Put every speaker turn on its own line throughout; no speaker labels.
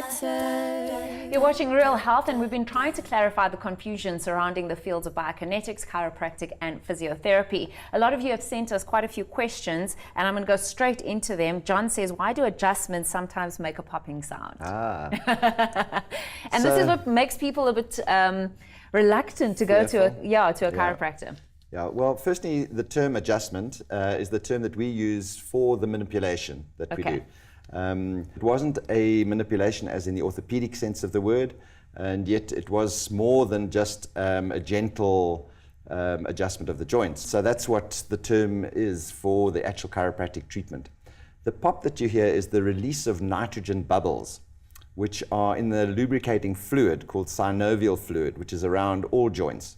Chiropractor. You're watching Real Health, and we've been trying to clarify the confusion surrounding the fields of biokinetics, chiropractic, and physiotherapy. A lot of you have sent us quite a few questions, and I'm going to go straight into them. John says, why do adjustments sometimes make a popping sound? And this is what makes people a bit reluctant to go to a chiropractor.
Yeah, well, firstly, the term adjustment is the term that we use for the manipulation that we do. It wasn't a manipulation as in the orthopedic sense of the word, and yet it was more than just a gentle adjustment of the joints. So that's what the term is for the actual chiropractic treatment. The pop that you hear is the release of nitrogen bubbles, which are in the lubricating fluid called synovial fluid, which is around all joints.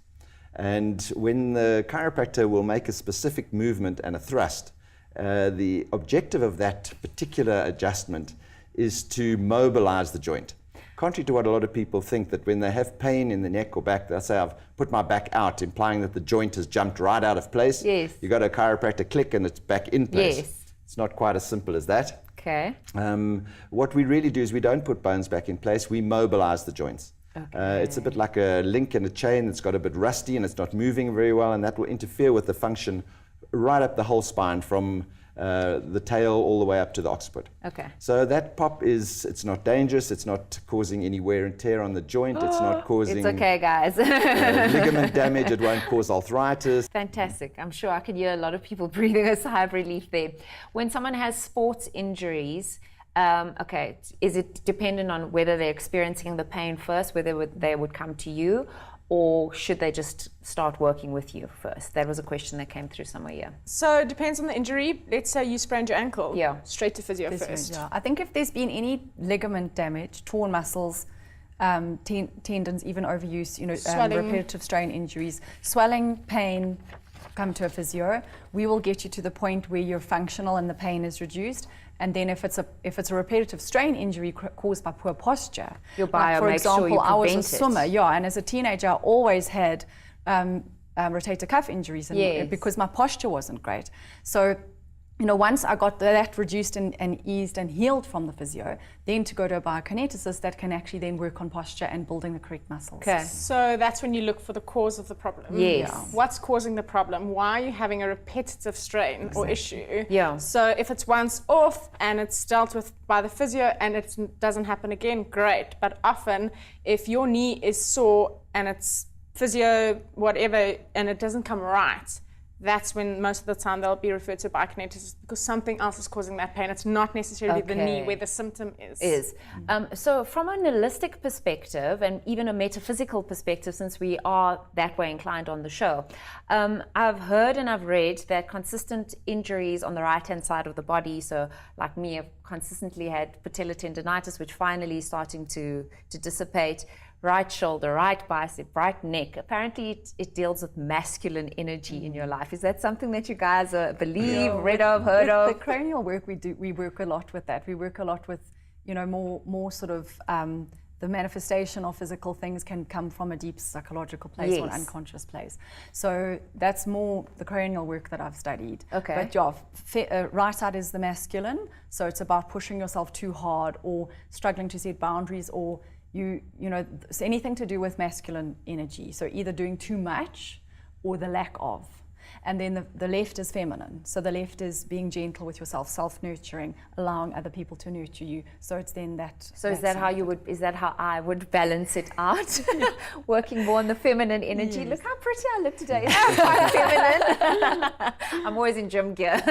And when the chiropractor will make a specific movement and a thrust, the objective of that particular adjustment is to mobilize the joint. Contrary to what a lot of people think, that when they have pain in the neck or back, they'll say, I've put my back out, implying that the joint has jumped right out of place.
Yes.
You got a chiropractor click and it's back in place.
Yes.
It's not quite as simple as that.
Okay.
What we really do is we don't put bones back in place, we mobilize the joints. Okay. It's a bit like a link in a chain that's got a bit rusty and it's not moving very well, and that will interfere with the function right up the whole spine from the tail all the way up to the occiput.
Okay.
So that pop it's not dangerous, it's not causing any wear and tear on the joint, it's not causing
it's okay, guys.
ligament damage, it won't cause arthritis.
Fantastic. I'm sure I could hear a lot of people breathing a sigh of relief there. When someone has sports injuries, is it dependent on whether they're experiencing the pain first, whether they would come to you, or should they just start working with you first? That was a question that came through somewhere here.
So it depends on the injury. Let's say you sprained your ankle.
Yeah.
Straight to physio first.
Yeah. I think if there's been any ligament damage, torn muscles, tendons, even overuse, repetitive strain injuries, swelling, pain, come to a physio. We will get you to the point where you're functional and the pain is reduced. And then if it's a repetitive strain injury caused by poor posture,
your bio
like for
makes
example,
sure you
I was a
prevent
swimmer, and as a teenager, I always had rotator cuff injuries, and because my posture wasn't great. So, once I got that reduced and eased and healed from the physio, then to go to a biokineticist that can actually then work on posture and building the correct muscles.
Okay.
So that's when you look for the cause of the problem.
Yes.
Yeah. What's causing the problem? Why are you having a repetitive strain or issue?
Yeah.
So if it's once off and it's dealt with by the physio and it doesn't happen again, great. But often, if your knee is sore and it's physio, whatever, and it doesn't come right, that's when most of the time they'll be referred to a biokineticist because something else is causing that pain. It's not necessarily the knee where the symptom is.
So from an holistic perspective and even a metaphysical perspective, since we are that way inclined on the show, I've heard and I've read that consistent injuries on the right-hand side of the body, so like me, I've consistently had patellar tendonitis, which finally is starting to dissipate. Right shoulder, right bicep, right neck. Apparently it deals with masculine energy in your life. Is that something that you guys believe, read of, heard of?
The cranial work we work a lot with that. We work a lot with, more sort of the manifestation of physical things can come from a deep psychological place or an unconscious place. So that's more the cranial work that I've studied.
Okay.
But right side is the masculine. So it's about pushing yourself too hard or struggling to set boundaries or it's anything to do with masculine energy. So either doing too much or the lack of. And then the left is feminine. So the left is being gentle with yourself, self-nurturing, allowing other people to nurture you. So it's then that.
So is that how I would balance it out? Working more on the feminine energy. Yes. Look how pretty I look today. I'm quite feminine. I'm always in gym gear.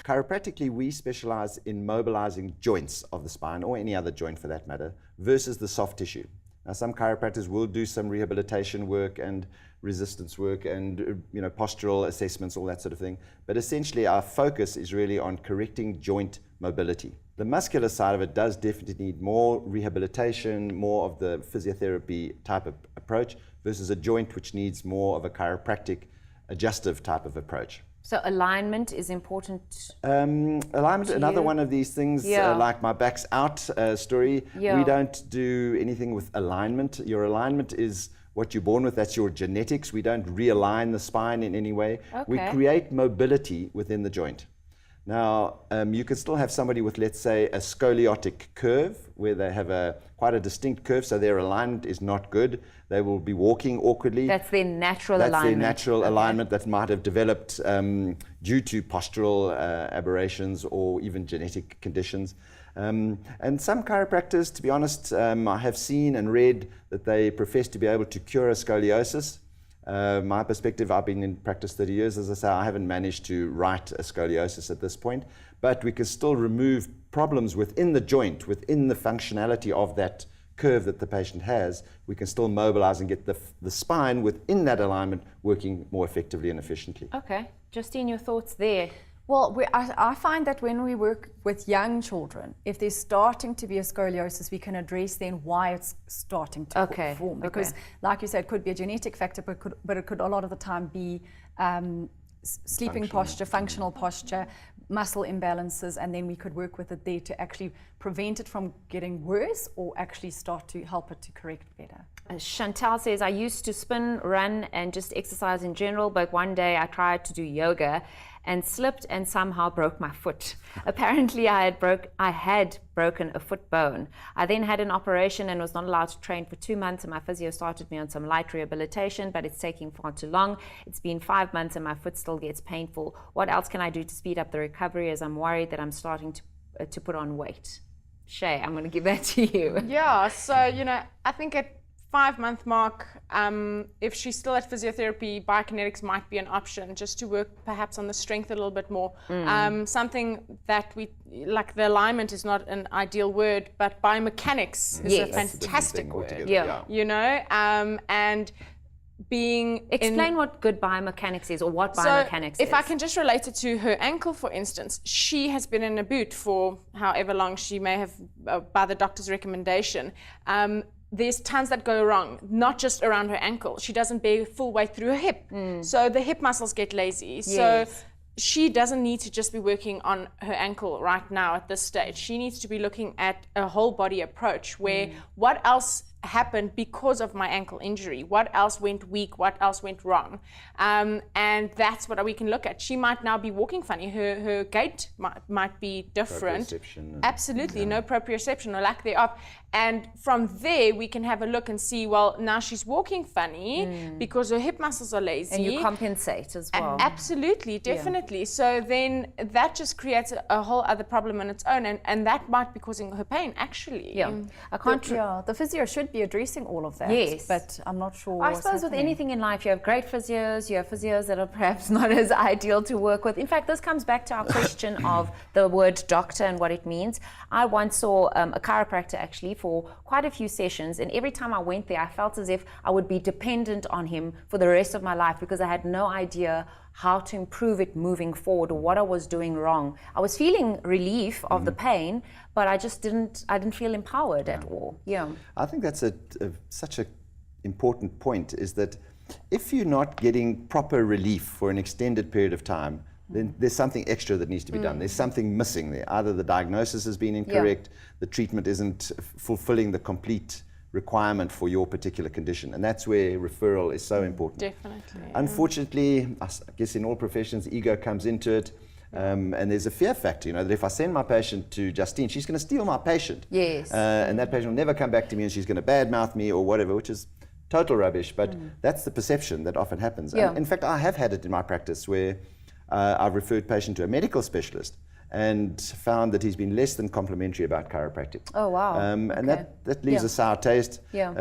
Chiropractically, we specialize in mobilizing joints of the spine, or any other joint for that matter, versus the soft tissue. Now, some chiropractors will do some rehabilitation work and resistance work and postural assessments, all that sort of thing. But essentially, our focus is really on correcting joint mobility. The muscular side of it does definitely need more rehabilitation, more of the physiotherapy type of approach, versus a joint which needs more of a chiropractic adjustive type of approach.
So alignment is important.
Alignment, another one of these things, like my back's out story.
Yeah.
We don't do anything with alignment. Your alignment is what you're born with, that's your genetics. We don't realign the spine in any way.
Okay.
We create mobility within the joint. Now, you could still have somebody with, let's say, a scoliotic curve, where they have quite a distinct curve, so their alignment is not good. They will be walking awkwardly.
That's their natural alignment.
That's their natural alignment that might have developed due to postural aberrations or even genetic conditions. And some chiropractors, to be honest, I have seen and read that they profess to be able to cure a scoliosis. My perspective, I've been in practice 30 years, as I say, I haven't managed to right a scoliosis at this point, but we can still remove problems within the joint, within the functionality of that curve that the patient has. We can still mobilize and get the spine within that alignment working more effectively and efficiently.
Okay. Justine, your thoughts there?
Well, I find that when we work with young children, if there's starting to be a scoliosis, we can address then why it's starting to form. Because, like you said, it could be a genetic factor, but it could a lot of the time be sleeping posture, functional posture, muscle imbalances, and then we could work with it there to actually prevent it from getting worse or actually start to help it to correct better.
Chantal says, I used to spin, run, and just exercise in general, but one day I tried to do yoga and slipped and somehow broke my foot. Apparently I had broken a foot bone. I then had an operation and was not allowed to train for 2 months, and my physio started me on some light rehabilitation, but it's taking far too long. It's been 5 months and my foot still gets painful. What else can I do to speed up the recovery, as I'm worried that I'm starting to put on weight? Shay, I'm going to give that to you.
Yeah, so, I think at 5-month mark, if she's still at physiotherapy, biokinetics might be an option, just to work perhaps on the strength a little bit more. Something that like the alignment is not an ideal word, but biomechanics is a fantastic word.
Yeah.
And being
Explain what good biomechanics is, or what biomechanics is.
If I can just relate it to her ankle, for instance, she has been in a boot for however long she may have, by the doctor's recommendation. There's tons that go wrong, not just around her ankle. She doesn't bear full weight through her hip. So the hip muscles get lazy.
Yes.
So she doesn't need to just be working on her ankle right now at this stage. She needs to be looking at a whole body approach where what else happened because of my ankle injury? What else went weak? What else went wrong? And that's what we can look at. She might now be walking funny. Her gait might be different. Absolutely, no proprioception or lack thereof. And from there, we can have a look and see, well, now she's walking funny because her hip muscles are lazy.
And you compensate as well.
Absolutely, definitely. So then that just creates a whole other problem on its own. And that might be causing her pain, actually.
Yeah.
The physio should be addressing all of that.
Yes.
But I'm not sure.
I suppose with anything in life, you have great physios, you have physios that are perhaps not as ideal to work with. In fact, this comes back to our question of the word doctor and what it means. I once saw a chiropractor actually for quite a few sessions, and every time I went there, I felt as if I would be dependent on him for the rest of my life, because I had no idea how to improve it moving forward, or what I was doing wrong. I was feeling relief of the pain, but I didn't feel empowered at all. Yeah.
I think that's such an important point, is that if you're not getting proper relief for an extended period of time, then there's something extra that needs to be done. There's something missing there. Either the diagnosis has been incorrect, the treatment isn't fulfilling the complete requirement for your particular condition, and that's where referral is so important.
Definitely.
Unfortunately, I guess in all professions, ego comes into it, and there's a fear factor, that if I send my patient to Justine, she's going to steal my patient.
Yes.
And that patient will never come back to me, and she's going to badmouth me or whatever, which is total rubbish, but that's the perception that often happens.
Yeah.
And in fact, I have had it in my practice where I've referred patient to a medical specialist and found that he's been less than complimentary about chiropractic.
Oh, wow.
And that leaves a sour taste.
Yeah.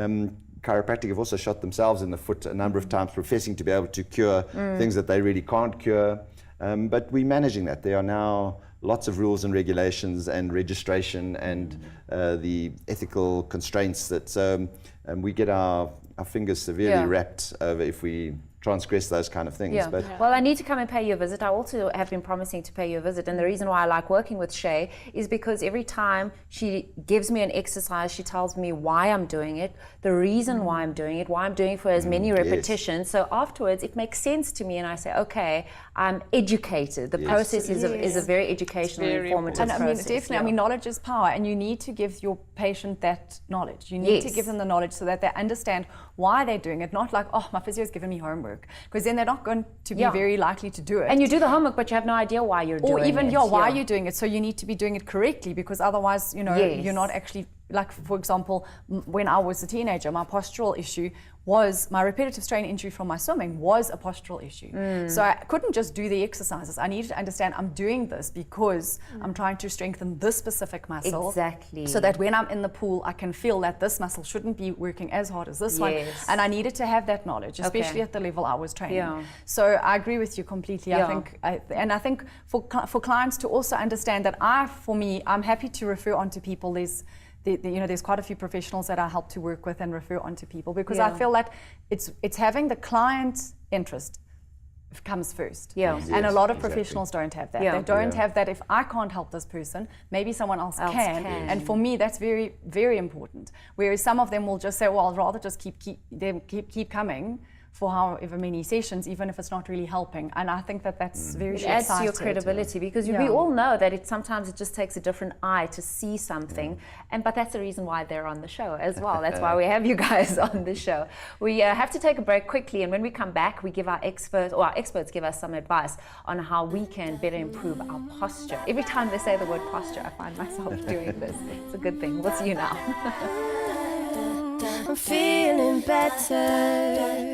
Chiropractic have also shot themselves in the foot a number of times, professing to be able to cure things that they really can't cure. But we're managing that. There are now lots of rules and regulations and registration and the ethical constraints that we get our fingers severely wrapped over if we transgress those kind of things.
Yeah.
But
Well, I need to come and pay you a visit. I also have been promising to pay you a visit, and the reason why I like working with Shay is because every time she gives me an exercise, she tells me why I'm doing it, the reason why I'm doing it, why I'm doing it for as many repetitions. So afterwards, it makes sense to me, and I say, okay, I'm educated. The process is a very educational, informative
and
process.
Definitely. I mean, knowledge is power, and you need to give your patient that knowledge. You need to give them the knowledge so that they understand why they're doing it. Not like, oh, my physio has given me homework. homework, because then they're not going to be very likely to do it.
And you do the homework, but you have no idea why you're doing it.
Or even, why you're doing it. So you need to be doing it correctly, because otherwise, you're not actually, like, for example, when I was a teenager, my postural issue was, my repetitive strain injury from my swimming was a postural issue. So I couldn't just do the exercises. I needed to understand I'm doing this because I'm trying to strengthen this specific muscle.
Exactly.
So that when I'm in the pool, I can feel that this muscle shouldn't be working as hard as this one. And I needed to have that knowledge, especially at the level I was training. So I agree with you completely. I think for clients to also understand that I'm happy to refer on to people. There's quite a few professionals that I help to work with and refer on to people, because I feel that it's having the client's interest comes first. And a lot of professionals don't have that. They don't have that. If I can't help this person, maybe someone else can. And for me, that's very, very important. Whereas some of them will just say, well, I'd rather just keep coming for however many sessions, even if it's not really helping. And I think that's very
It adds to your credibility, because we all know that sometimes it just takes a different eye to see something. But that's the reason why they're on the show as well. That's why we have you guys on the show. We have to take a break quickly, and when we come back, we give our experts give us some advice on how we can better improve our posture. Every time they say the word posture, I find myself doing this. It's a good thing. We'll see you now.
I'm feeling better.